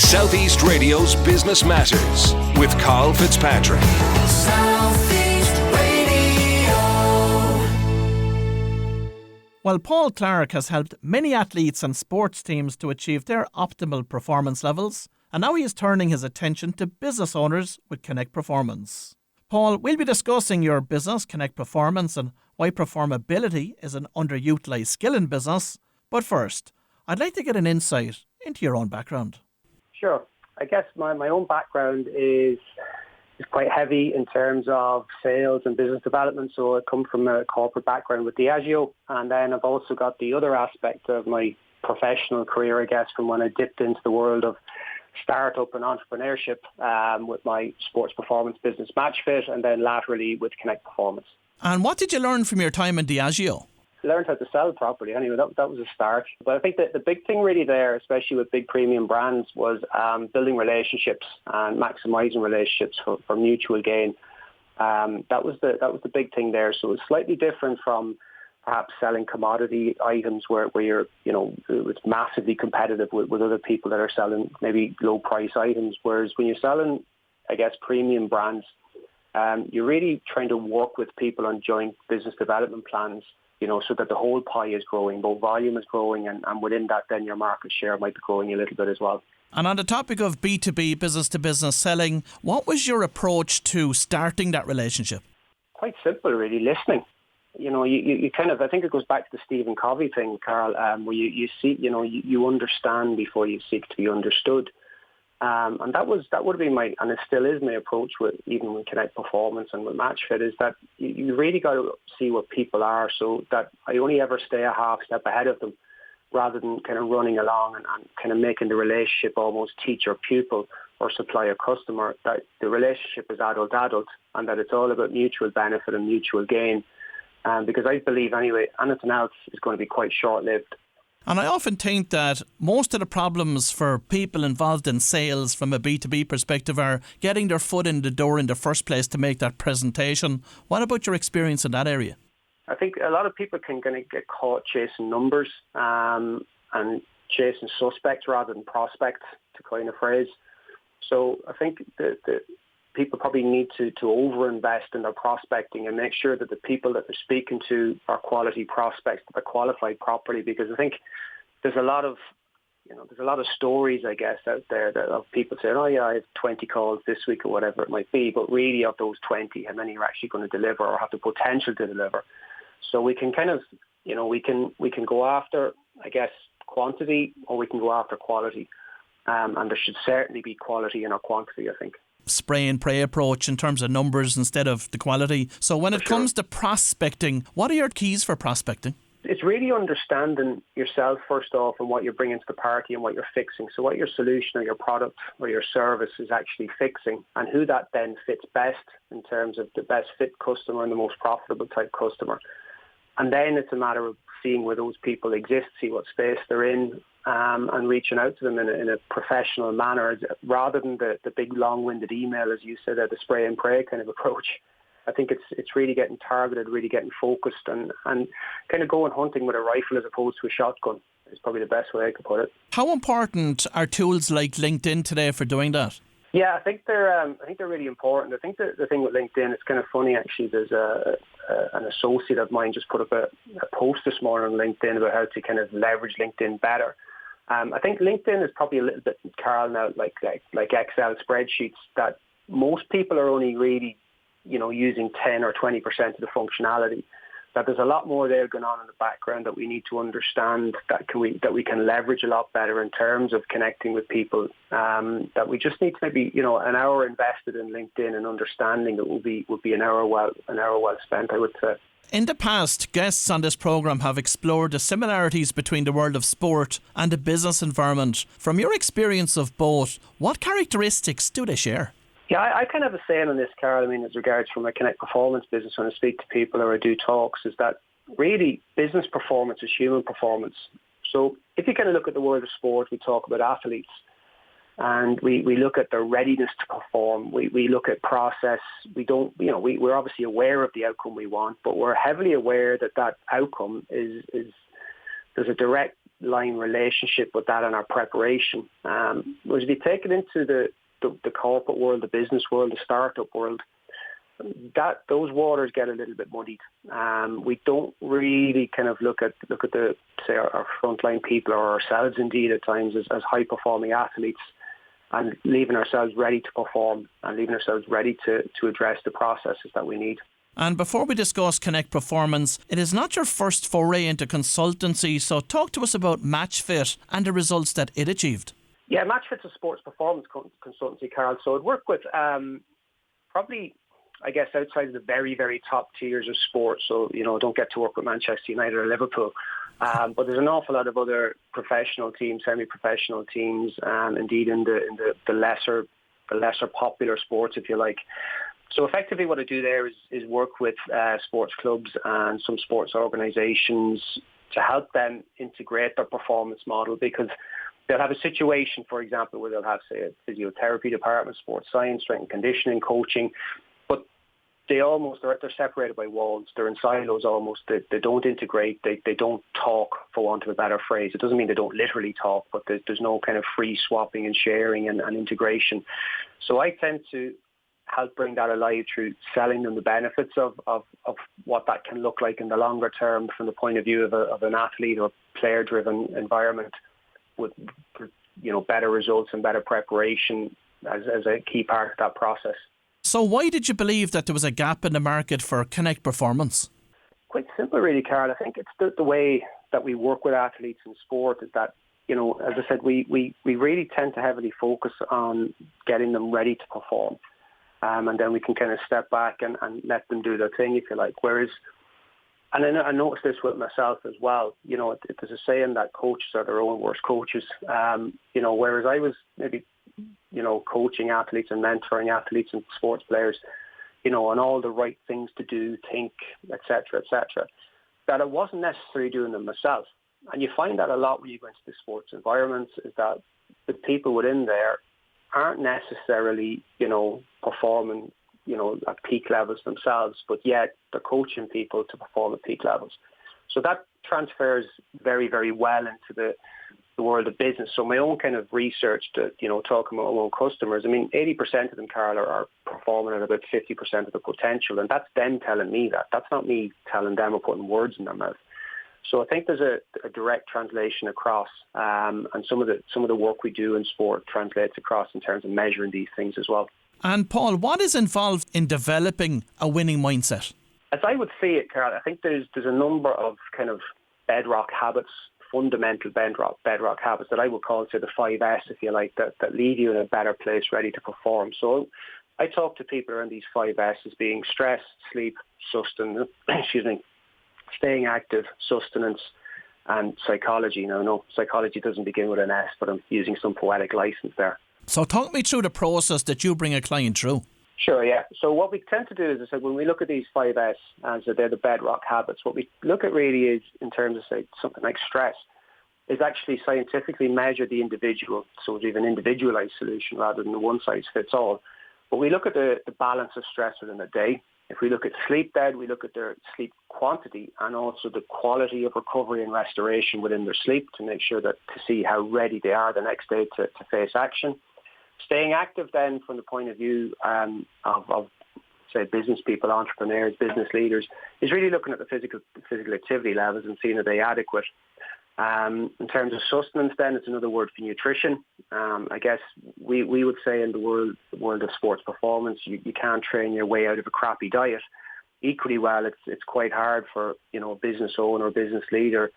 Southeast Radio's Business Matters with Carl Fitzpatrick. Southeast Radio. Well, Paul Clarke has helped many athletes and sports teams to achieve their optimal performance levels, and now he is turning his attention to business owners with Connect Performance. Paul, we'll be discussing your business, Connect Performance, and why performability is an underutilised skill in business. But first, I'd like to get an insight into your own background. Sure. I guess my own background is quite heavy in terms of sales and business development. So I come from a corporate background with Diageo, and then I've also got the other aspect of my professional career, I guess, from when I dipped into the world of startup and entrepreneurship with my sports performance business MatchFit, and then laterally with Connect Performance. And what did you learn from your time in Diageo? Learned how to sell properly. Anyway, that was a start. But I think that the big thing really there, especially with big premium brands, was building relationships and maximising relationships for mutual gain. That was the big thing there. So it's slightly different from perhaps selling commodity items where you're, it's massively competitive with other people that are selling maybe low price items. Whereas when you're selling, I guess, premium brands, you're really trying to work with people on joint business development plans, so that the whole pie is growing, both volume is growing, and within that then your market share might be growing a little bit as well. And on the topic of B2B, business-to-business selling, what was your approach to starting that relationship? Quite simple, really, listening. You kind of, I think it goes back to the Stephen Covey thing, Carl, where you see, you understand before you seek to be understood. And that would have been and it still is my approach with Connect Performance and with MatchFit, is that you really got to see what people are, so that I only ever stay a half step ahead of them, rather than kind of running along and kind of making the relationship almost teacher-pupil or supplier-customer, that the relationship is adult, and that it's all about mutual benefit and mutual gain. Because I believe anyway, anything else is going to be quite short-lived. And I often think that most of the problems for people involved in sales from a B2B perspective are getting their foot in the door in the first place to make that presentation. What about your experience in that area? I think a lot of people can kind of get caught chasing numbers and chasing suspects rather than prospects, to coin a phrase. So I think that people probably need to over-invest in their prospecting and make sure that the people that they're speaking to are quality prospects, that they're qualified properly, because I think there's a lot of stories, I guess, out there of people saying, oh yeah, I have 20 calls this week or whatever it might be, but really of those 20, how many are actually going to deliver or have the potential to deliver? So we can kind of, we can go after, I guess, quantity, or we can go after quality. And there should certainly be quality in our quantity, I think. Spray and pray approach in terms of numbers instead of the quality. So when it comes to prospecting, what are your keys for prospecting? It's really understanding yourself first off and what you're bringing to the party and what you're fixing. So what your solution or your product or your service is actually fixing, and who that then fits best in terms of the best fit customer and the most profitable type customer. And then it's a matter of seeing where those people exist, see what space they're in, and reaching out to them in a professional manner, rather than the big long-winded email, as you said, the spray and pray kind of approach. I think it's really getting targeted, really getting focused, and kind of going hunting with a rifle as opposed to a shotgun is probably the best way I could put it. How important are tools like LinkedIn today for doing that? Yeah, I think they're really important. I think the thing with LinkedIn, it's kind of funny actually. There's an associate of mine just put up a post this morning on LinkedIn about how to kind of leverage LinkedIn better. I think LinkedIn is probably a little bit, Carl, now like Excel spreadsheets, that most people are only really, using 10 or 20% of the functionality. That there's a lot more there going on in the background that we need to understand, that we can leverage a lot better in terms of connecting with people. That we just need to maybe, an hour invested in LinkedIn and understanding it would be an hour well spent, I would say. In the past, guests on this programme have explored the similarities between the world of sport and the business environment. From your experience of both, what characteristics do they share? Yeah, I kind of have a saying on this, Carl. As regards from a Connect Performance business, when I speak to people or I do talks, is that really business performance is human performance. So if you kind of look at the world of sport, we talk about athletes. And we look at their readiness to perform. We look at process. We're obviously aware of the outcome we want, but we're heavily aware that outcome is there's a direct line relationship with that in our preparation. Was if you take it into the corporate world, the business world, the startup world, that those waters get a little bit muddied. We don't really kind of look at the, say, our frontline people or ourselves indeed at times as high performing athletes, and leaving ourselves ready to perform and leaving ourselves ready to address the processes that we need. And before we discuss Connect Performance, it is not your first foray into consultancy, so talk to us about MatchFit and the results that it achieved. Yeah, MatchFit's a sports performance consultancy, Carl. So it worked with probably, I guess, outside of the very, very top tiers of sports. So, don't get to work with Manchester United or Liverpool. But there's an awful lot of other professional teams, semi-professional teams, indeed in the lesser popular sports, if you like. So effectively what I do there is work with sports clubs and some sports organisations to help them integrate their performance model, because they'll have a situation, for example, where they'll have, say, a physiotherapy department, sports science, strength and conditioning, coaching, but they're separated by walls. They're in silos almost. They don't integrate. They don't talk, for want of a better phrase. It doesn't mean they don't literally talk, but there's no kind of free swapping and sharing and integration. So I tend to help bring that alive through selling them the benefits of what that can look like in the longer term from the point of view of an athlete or player-driven environment with better results and better preparation as a key part of that process. So why did you believe that there was a gap in the market for Connect Performance? Quite simple really, Carl. I think it's the way that we work with athletes in sport is that, as I said, we really tend to heavily focus on getting them ready to perform. And then we can kind of step back and let them do their thing, if you like. Whereas, and I noticed this with myself as well, there's a saying that coaches are their own worst coaches. Whereas I was maybe, coaching athletes and mentoring athletes and sports players, on all the right things to do, think, etc., that I wasn't necessarily doing them myself. And you find that a lot when you go into the sports environments, is that the people within there aren't necessarily, performing, at peak levels themselves, but yet they're coaching people to perform at peak levels. So that transfers very, very well into the world of business. So my own kind of research to, talking about my own customers, 80% of them, Carl, are performing at about 50% of the potential. And that's them telling me that. That's not me telling them or putting words in their mouth. So I think there's a direct translation across, and some of the work we do in sport translates across in terms of measuring these things as well. And Paul, what is involved in developing a winning mindset? As I would see it, Carl, I think there's a number of kind of bedrock habits, fundamental bedrock habits that I would call, say, the 5S, if you like, that leave you in a better place, ready to perform. So I talk to people around these 5S as being stress, sleep, sustenance, staying active, sustenance, and psychology. Now, no, psychology doesn't begin with an S, but I'm using some poetic license there. So talk me through the process that you bring a client through. Sure, yeah. So what we tend to do is, I said, when we look at these 5S, as they're the bedrock habits, what we look at really is, in terms of, say, something like stress, is actually scientifically measure the individual. So we have an individualized solution rather than a one-size-fits-all. But we look at the balance of stress within a day. If we look at sleep we look at their sleep quantity and also the quality of recovery and restoration within their sleep to make sure to see how ready they are the next day to face action. Staying active then from the point of view of say, business people, entrepreneurs, business leaders, is really looking at the physical activity levels and seeing are they adequate. In terms of sustenance then, it's another word for nutrition. I guess we would say in the world of sports performance, you can't train your way out of a crappy diet. Equally well, it's quite hard for a business owner or business leader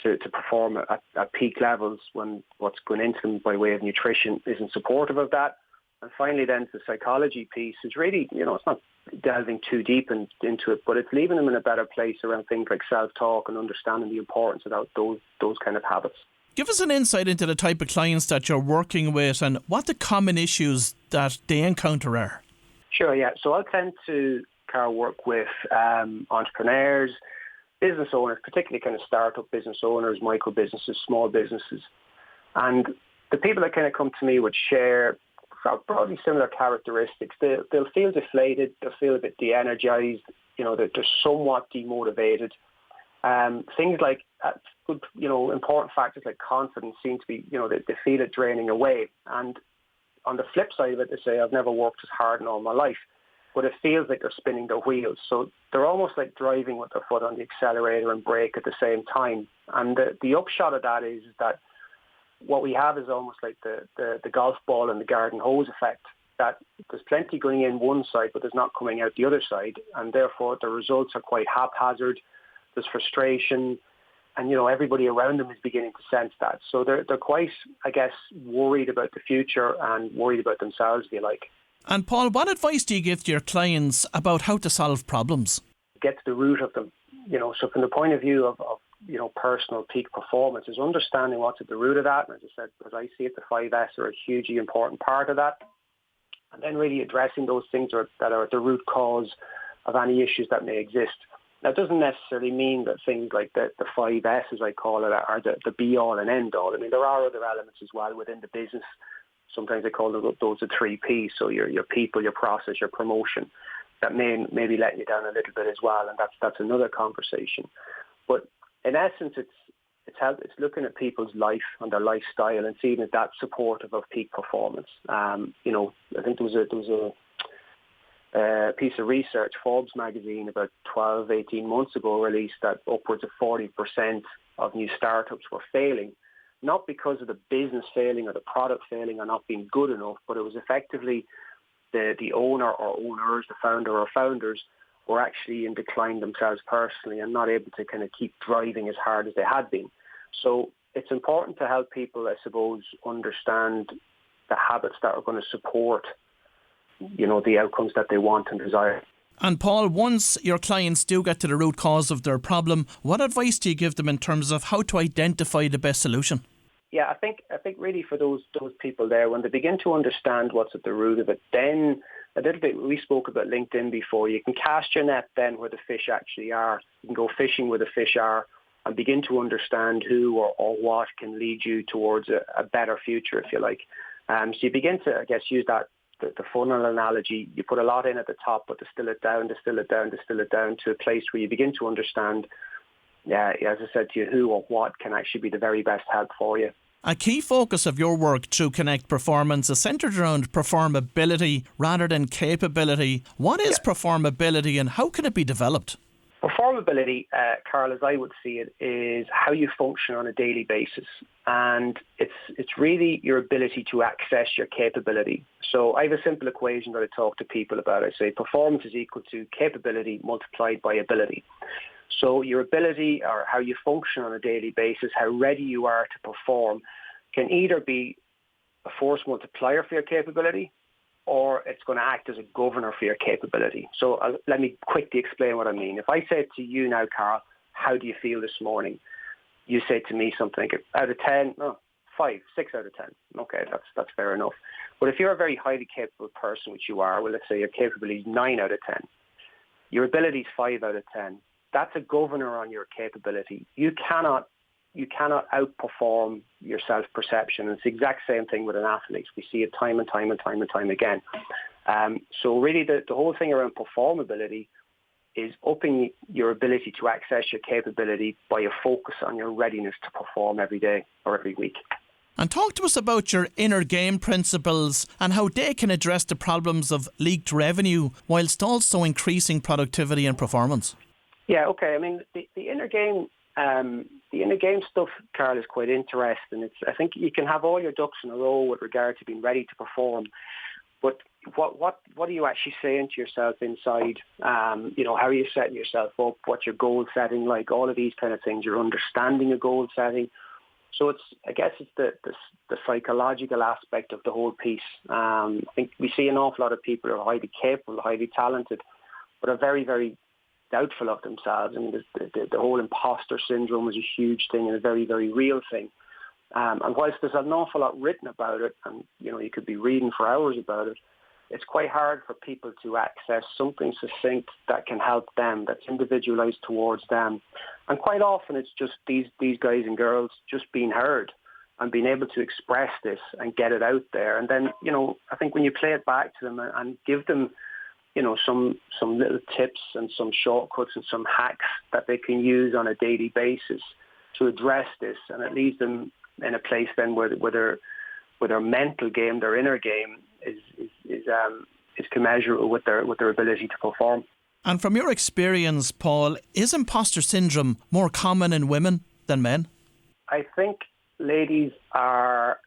to perform at peak levels when what's going into them by way of nutrition isn't supportive of that. And finally then the psychology piece is really, it's not delving too deep into it, but it's leaving them in a better place around things like self-talk and understanding the importance of those kind of habits. Give us an insight into the type of clients that you're working with and what the common issues that they encounter are. Sure, yeah. So I'll tend to work with entrepreneurs, business owners, particularly kind of startup business owners, micro businesses, small businesses. And the people that kind of come to me would share probably similar characteristics. They'll feel deflated, they'll feel a bit de-energized, they're somewhat demotivated. Things like good, important factors like confidence seem to be, they feel it draining away. And on the flip side of it, they say, I've never worked as hard in all my life, but it feels like they're spinning their wheels. So they're almost like driving with their foot on the accelerator and brake at the same time. And the upshot of that is that what we have is almost like the golf ball and the garden hose effect, that there's plenty going in one side, but there's not coming out the other side. And therefore, the results are quite haphazard. There's frustration. And, everybody around them is beginning to sense that. So they're quite, I guess, worried about the future and worried about themselves, if you like. And Paul, what advice do you give to your clients about how to solve problems? Get to the root of them. So from the point of view of personal peak performance, is understanding what's at the root of that. And as I said, as I see it, the 5S are a hugely important part of that. And then really addressing those things that are at the root cause of any issues that may exist. Now, it doesn't necessarily mean that things like the 5S, as I call it, are the be-all and end-all. I mean, there are other elements as well within the business. Sometimes I call those the 3 Ps, so your people, your process, your promotion, that may be letting you down a little bit as well, and that's another conversation. But in essence, it's looking at people's life and their lifestyle and seeing if that's supportive of peak performance. I think there was a piece of research, Forbes magazine, about 12, 18 months ago released that upwards of 40% of new startups were failing, not because of the business failing or the product failing or not being good enough, but it was effectively the owner or owners, the founder or founders, were actually in decline themselves personally and not able to kind of keep driving as hard as they had been. So it's important to help people, I suppose, understand the habits that are going to support the outcomes that they want and desire. And Paul, once your clients do get to the root cause of their problem, what advice do you give them in terms of how to identify the best solution? Yeah, I think really for those people there, when they begin to understand what's at the root of it, then a little bit, we spoke about LinkedIn before, you can cast your net then where the fish actually are. You can go fishing where the fish are and begin to understand who or what can lead you towards a better future, if you like. So you begin to, I guess, use that the funnel analogy. You put a lot in at the top, but distill it down to a place where you begin to understand, as I said to you, who or what can actually be the very best help for you. A key focus of your work through Connect Performance is centred around performability rather than capability. What is performability and how can it be developed? Performability, Carl, as I would see it, is how you function on a daily basis. And it's really your ability to access your capability. So I have a simple equation that I talk to people about. I say performance is equal to capability multiplied by ability. So your ability or how you function on a daily basis, how ready you are to perform, can either be a force multiplier for your capability or it's going to act as a governor for your capability. So let me quickly explain what I mean. If I said to you now, Carl, how do you feel this morning? You say to me something, out of 10, 5, 6 out of 10. Okay, that's fair enough. But if you're a very highly capable person, which you are, well, let's say your capability is 9 out of 10. Your ability is 5 out of 10. That's a governor on your capability. You cannot outperform your self-perception. It's the exact same thing with an athlete. We see it time and time again. So really the whole thing around performability is upping your ability to access your capability by a focus on your readiness to perform every day or every week. And talk to us about your inner game principles and how they can address the problems of leaked revenue whilst also increasing productivity and performance. Yeah, okay. I mean, the inner game stuff, Carl, is quite interesting. I think you can have all your ducks in a row with regard to being ready to perform, but what are you actually saying to yourself inside? How are you setting yourself up? What's your goal setting like? All of these kind of things. Your understanding of goal setting. So I guess it's the psychological aspect of the whole piece. I think we see an awful lot of people who are highly capable, highly talented, but are very, very doubtful of themselves. I mean, the whole imposter syndrome is a huge thing and a very, very real thing. And whilst there's an awful lot written about it, and you could be reading for hours about it, it's quite hard for people to access something succinct that can help them, that's individualized towards them. And quite often it's just these guys and girls just being heard and being able to express this and get it out there. And then, I think when you play it back to them and give them some little tips and some shortcuts and some hacks that they can use on a daily basis to address this, and it leaves them in a place then where their mental game, their inner game, is commensurate with their ability to perform. And from your experience, Paul, is imposter syndrome more common in women than men? I think ladies are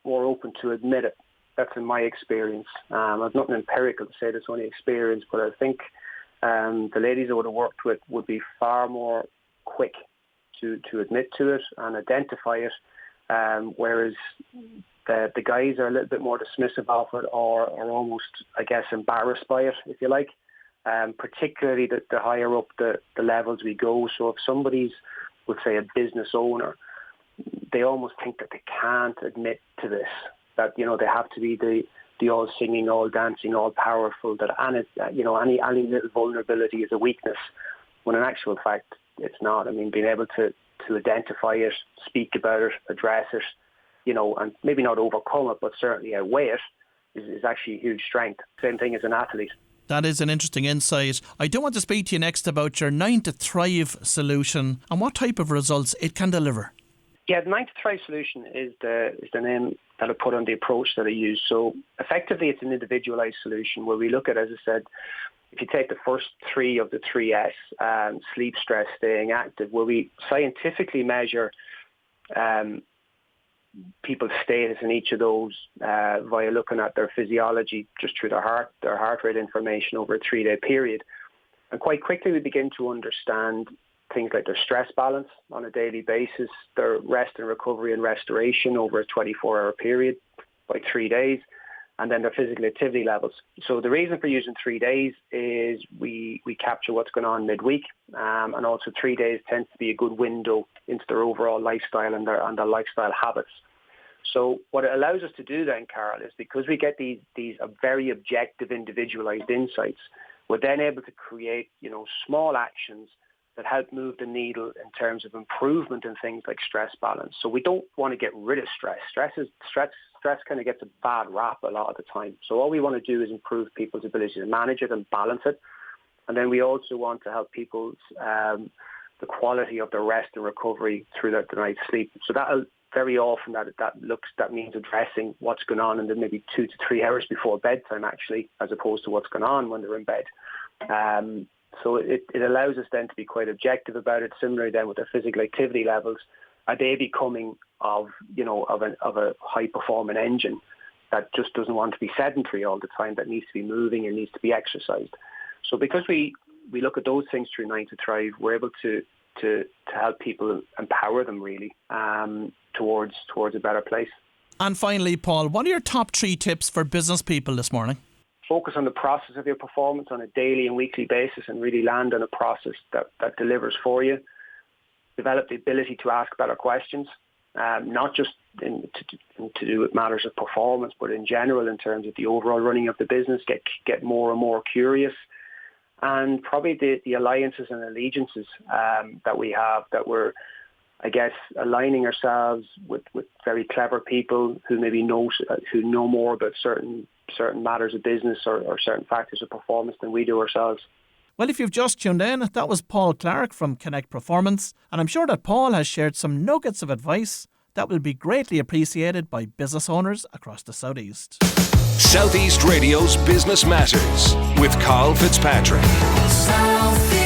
more open to admit it. That's in my experience. I've nothing empirical to say that's only experience, but I think the ladies I would have worked with would be far more quick to admit to it and identify it, whereas the guys are a little bit more dismissive of it or almost, I guess, embarrassed by it, if you like, particularly the higher up the levels we go. So if somebody's, would say, a business owner, they almost think that they can't admit to this, that, they have to be the all singing, all dancing, all powerful, that any little vulnerability is a weakness, when in actual fact it's not. I mean, being able to identify it, speak about it, address it, and maybe not overcome it, but certainly outweigh it, is actually a huge strength. Same thing as an athlete. That is an interesting insight. I do want to speak to you next about your 9 to Thrive solution and what type of results it can deliver. Yeah, the 9 to Thrive solution is the name that I put on the approach that I use. So effectively, it's an individualized solution where we look at, as I said, if you take the first 3 of the 3S, sleep, stress, staying active, where we scientifically measure people's status in each of those via looking at their physiology just through their heart rate information over a 3-day period. And quite quickly we begin to understand things like their stress balance on a daily basis, their rest and recovery and restoration over a 24-hour period by 3 days, and then their physical activity levels. So the reason for using 3 days is we capture what's going on midweek, and also 3 days tends to be a good window into their overall lifestyle and their lifestyle habits. So what it allows us to do then, Carol, is because we get these very objective, individualized insights, we're then able to create, small actions that help move the needle in terms of improvement in things like stress balance. So we don't want to get rid of stress. Stress kind of gets a bad rap a lot of the time. So all we want to do is improve people's ability to manage it and balance it. And then we also want to help people's the quality of their rest and recovery through the night's sleep. So that very often that means addressing what's going on in the maybe 2 to 3 hours before bedtime, actually, as opposed to what's going on when they're in bed. So it allows us then to be quite objective about it. Similarly then with their physical activity levels, are they becoming of a high performing engine that just doesn't want to be sedentary all the time, that needs to be moving and needs to be exercised. So because we look at those things through 9 to Thrive, we're able to help people, empower them really towards a better place. And finally, Paul, what are your top 3 tips for business people this morning? Focus on the process of your performance on a daily and weekly basis and really land on a process that delivers for you. Develop the ability to ask better questions, not just to do with matters of performance, but in general in terms of the overall running of the business. Get more and more curious. And probably the alliances and allegiances that we have, that we're, I guess, aligning ourselves with very clever people who maybe know more about certain matters of business or certain factors of performance than we do ourselves. Well, if you've just tuned in, that was Paul Clarke from CONNECT Performance, and I'm sure that Paul has shared some nuggets of advice that will be greatly appreciated by business owners across the Southeast. Southeast Radio's Business Matters with Carl Fitzpatrick. Southeast.